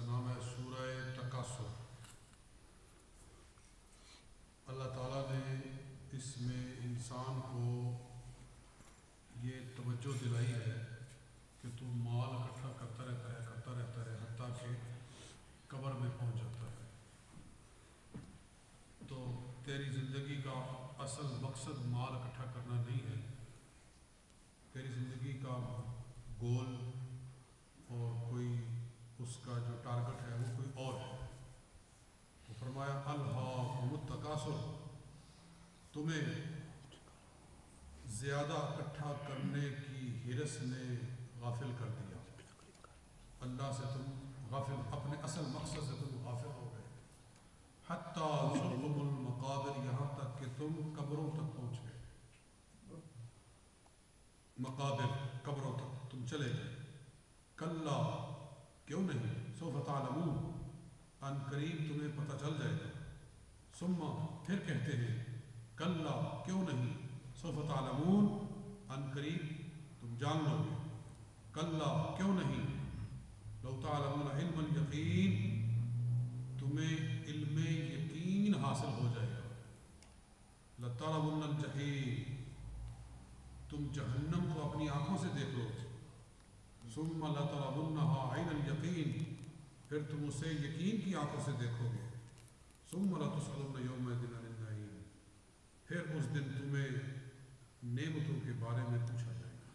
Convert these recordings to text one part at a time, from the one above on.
نام ہے سورہ تکاثر۔ اللہ تعالیٰ نے اس میں انسان کو یہ توجہ دلائی ہے کہ تو مال اکٹھا کرتا رہتا ہے حتیٰ کہ قبر میں پہنچ جاتا ہے۔ تو تیری زندگی کا اصل مقصد مال اکٹھا کرنا نہیں ہے، تیری زندگی کا گول اور کوئی اس کا جو ٹارگٹ ہے وہ کوئی اور ہے۔ وہ فرمایا الہاکم التکاثر، تمہیں زیادہ اکٹھا کرنے کی ہرس نے غافل کر دیا، اللہ سے تم غافل، اپنے اصل مقصد سے تم غافل ہو گئے۔ حتیٰ زرتم المقابر، یہاں تک کہ تم قبروں تک پہنچ گئے، مقابر قبروں تک تم چلے گئے۔ کلا، کیوں نہیں، سوف تعلمون، ان قریب تمہیں پتہ چل جائے گا۔ ثم، پھر کہتے ہیں کلا، کیوں نہیں، سوف تعلمون، ان قریب تم جان لو گے۔ کلا، کیوں نہیں، لو تعلمون علم الیقین، تمہیں علم یقین حاصل ہو جائے گا۔ لترون الجحیم، تم جہنم کو اپنی آنکھوں سے دیکھ لو۔ ثم لترونها عین الیقین، پھر تم اسے یقین کی آنکھوں سے دیکھو گے۔ ثم لتسألن یومئذ عن النعیم، پھر اس دن تمہیں نعمتوں کے بارے میں پوچھا جائے گا۔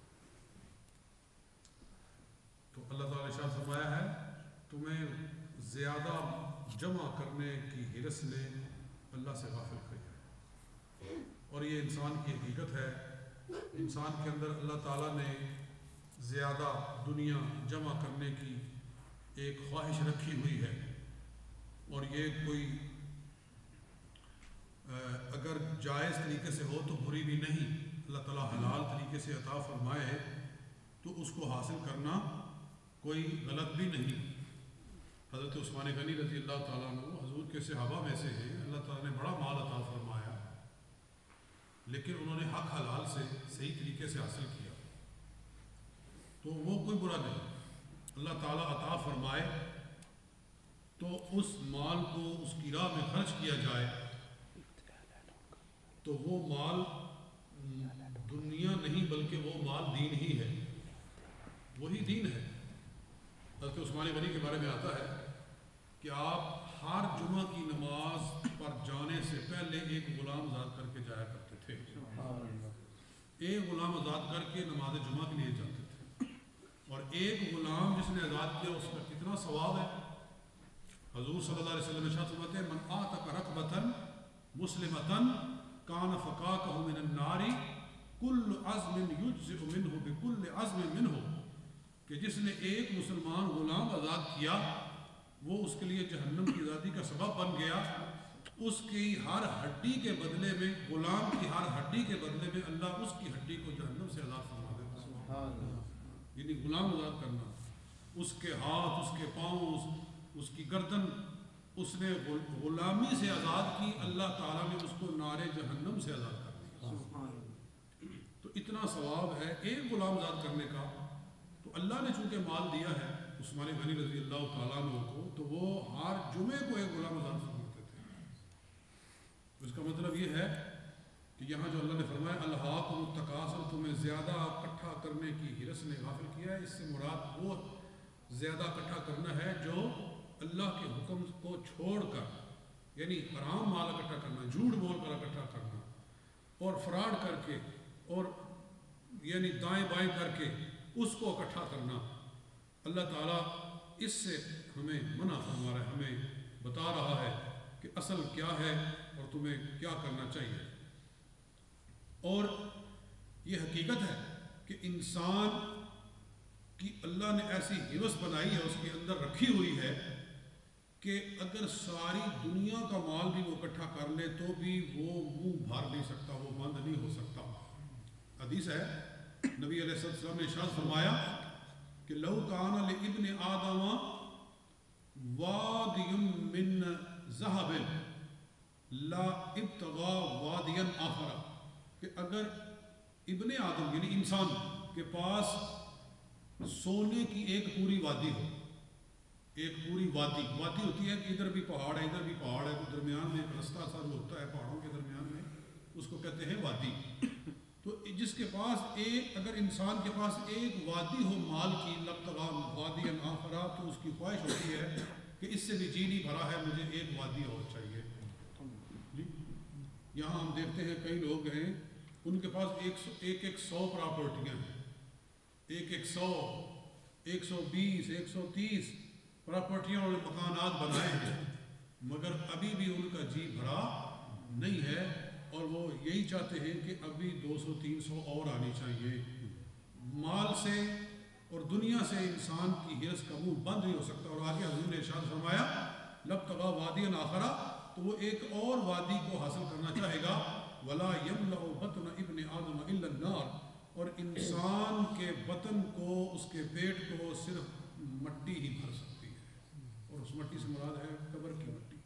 تو اللہ تعالیٰ نے ارشاد فرمایا ہے تمہیں زیادہ جمع کرنے کی ہرس نے اللہ سے غافل کیا ہے، اور یہ انسان کی حقیقت ہے۔ انسان کے اندر اللہ تعالیٰ نے زیادہ دنیا جمع کرنے کی ایک خواہش رکھی ہوئی ہے، اور یہ کوئی اگر جائز طریقے سے ہو تو بری بھی نہیں، اللہ تعالیٰ حلال طریقے سے عطا فرمائے تو اس کو حاصل کرنا کوئی غلط بھی نہیں۔ حضرت عثمان غنی رضی اللہ تعالیٰ عنہ حضور کے صحابہ میں سے ہیں، اللہ تعالیٰ نے بڑا مال عطا فرمایا، لیکن انہوں نے حق حلال سے صحیح طریقے سے حاصل کیا، تو وہ کوئی برا نہیں۔ اللہ تعالیٰ عطا فرمائے تو اس مال کو اس کی راہ میں خرچ کیا جائے تو وہ مال دنیا نہیں بلکہ وہ مال دین ہی ہے، وہی دین ہے۔ حضرت عثمان غنی کے بارے میں آتا ہے کہ آپ ہر جمعہ کی نماز پر جانے سے پہلے ایک غلام آزاد کر کے جایا کرتے تھے، ایک غلام آزاد کر کے نماز جمعہ کے لیے جاتے تھے، اور ایک غلام جس نے آزاد کیا اس کا کتنا ثواب ہے۔ حضور صلی اللہ علیہ وسلم ارشاد فرماتے ہیں من اعتق رقبۃ مسلمۃ کان فکاکہ من النار کل عزم یجزئ منہ بکل عزم منہ، کہ جس نے ایک مسلمان غلام آزاد کیا وہ اس کے لیے جہنم کی آزادی کا سبب بن گیا۔ اس کی ہر ہڈی کے بدلے میں، غلام کی ہر ہڈی کے بدلے میں اللہ اس کی ہڈی کو جہنم سے آزاد فرما دیتا ہے۔ یعنی غلام آزاد کرنا، اس کے ہاتھ، اس کے پاؤں، اس کی گردن اس نے غلامی سے آزاد کی، اللہ تعالیٰ نے اس کو نار جہنم سے آزاد کر دیا۔ تو اتنا ثواب ہے ایک غلام آزاد کرنے کا۔ تو اللہ نے چونکہ مال دیا ہے عثمان غنی رضی اللہ تعالیٰ عنہ کو، تو وہ ہر جمعے کو ایک غلام آزاد فرماتے تھے۔ تو اس کا مطلب یہ ہے کہ یہاں جو اللہ نے فرمایا الہاکم التکاثر، تمہیں زیادہ اکٹھا کرنے کی ہرس نے غافل کیا ہے، اس سے مراد وہ زیادہ اکٹھا کرنا ہے جو اللہ کے حکم کو چھوڑ کر، یعنی حرام مال اکٹھا کرنا، جھوٹ بول کر اکٹھا کرنا، اور فراڈ کر کے، اور یعنی دائیں بائیں کر کے اس کو اکٹھا کرنا۔ اللہ تعالیٰ اس سے ہمیں منع فرما رہا ہے، ہمیں بتا رہا ہے کہ اصل کیا ہے اور تمہیں کیا کرنا چاہیے۔ اور یہ حقیقت ہے کہ انسان کی اللہ نے ایسی ہوس بنائی ہے، اس کے اندر رکھی ہوئی ہے کہ اگر ساری دنیا کا مال بھی وہ اکٹھا کر لے تو بھی وہ منہ بھر نہیں سکتا، وہ بند نہیں ہو سکتا۔ حدیث ہے نبی علیہ السلام نے ارشاد فرمایا کہ لو کان لابن آدم وادی من ذهب لا ابتغى وادیا آخر، کہ اگر ابن آدم یعنی انسان کے پاس سونے کی ایک پوری وادی ہو، ایک پوری وادی ہوتی ہے کہ ادھر بھی پہاڑ ہے ادھر بھی پہاڑ ہے، تو درمیان میں ایک رستہ سا جو ہوتا ہے پہاڑوں کے درمیان میں، اس کو کہتے ہیں وادی۔ تو جس کے پاس اگر انسان کے پاس ایک وادی ہو مال کی، لبتغا وادی آخرا، تو اس کی خواہش ہوتی ہے کہ اس سے بھی جی نہیں بھرا ہے، مجھے ایک وادی اور چاہیے جی۔ یہاں ہم دیکھتے ہیں کئی لوگ ہیں ان کے پاس ایک 100 پراپرٹیاں ہیں، ایک 100، 120، 130 پراپرٹیاں اور مکانات بنائے ہیں، مگر ابھی بھی ان کا جی بھرا نہیں ہے، اور وہ یہی چاہتے ہیں کہ ابھی 200 300 اور آنی چاہیے۔ مال سے اور دنیا سے انسان کی ہرس کا منہ بند نہیں ہو سکتا، اور آگے حضور نے ارشاد فرمایا لبتغا وادی آخرا، تو وہ ایک اور وادی کو حاصل کرنا چاہے گا، ولا یملأ بطن ابن آدم الا النار، اور انسان کے بطن کو، اس کے پیٹ کو صرف مٹی ہی بھر سکتی ہے، اور اس مٹی سے مراد ہے قبر کی مٹی،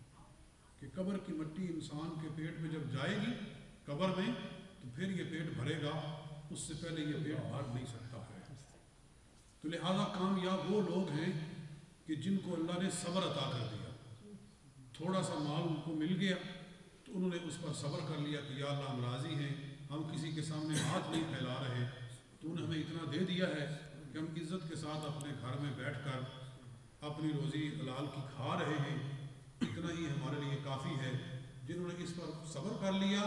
کہ قبر کی مٹی انسان کے پیٹ میں جب جائے گی قبر میں تو پھر یہ پیٹ بھرے گا، اس سے پہلے یہ پیٹ بھر نہیں سکتا ہے۔ تو لہذا کامیاب وہ لوگ ہیں کہ جن کو اللہ نے صبر عطا کر دیا، تھوڑا سا مال ان کو مل گیا تو انہوں نے اس پر صبر کر لیا کہ یا اللہ ہم راضی ہیں، ہم کسی کے سامنے ہاتھ نہیں پھیلا رہے، تو نے ہمیں اتنا دے دیا ہے کہ ہم عزت کے ساتھ اپنے گھر میں بیٹھ کر اپنی روزی حلال کی کھا رہے ہیں، اتنا ہی ہمارے لیے کافی ہے۔ جنہوں نے اس پر صبر کر لیا،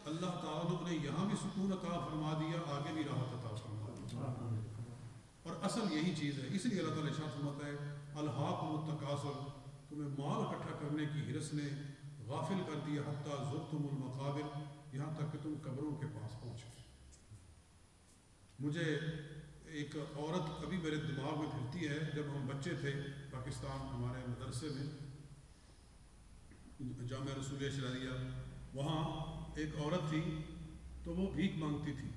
اللہ تعالیٰ نے یہاں بھی سکون عطا فرما دیا، آگے بھی راحت عطا فرما دیا، اور اصل یہی چیز ہے۔ اس لیے اللہ تعالیٰ ارشاد فرماتا ہے الہاکم التکاثر، تمہیں مال اکٹھا کرنے کی ہرس نے غافل کر دیا، حتیٰ زرتم المقابر، یہاں تک کہ تم قبروں کے پاس پہنچے۔ مجھے ایک عورت ابھی میرے دماغ میں پھرتی ہے، جب ہم بچے تھے پاکستان ہمارے مدرسے میں جامعہ رسولیہ شرعیہ، وہاں ایک عورت تھی تو وہ بھیک مانگتی تھی،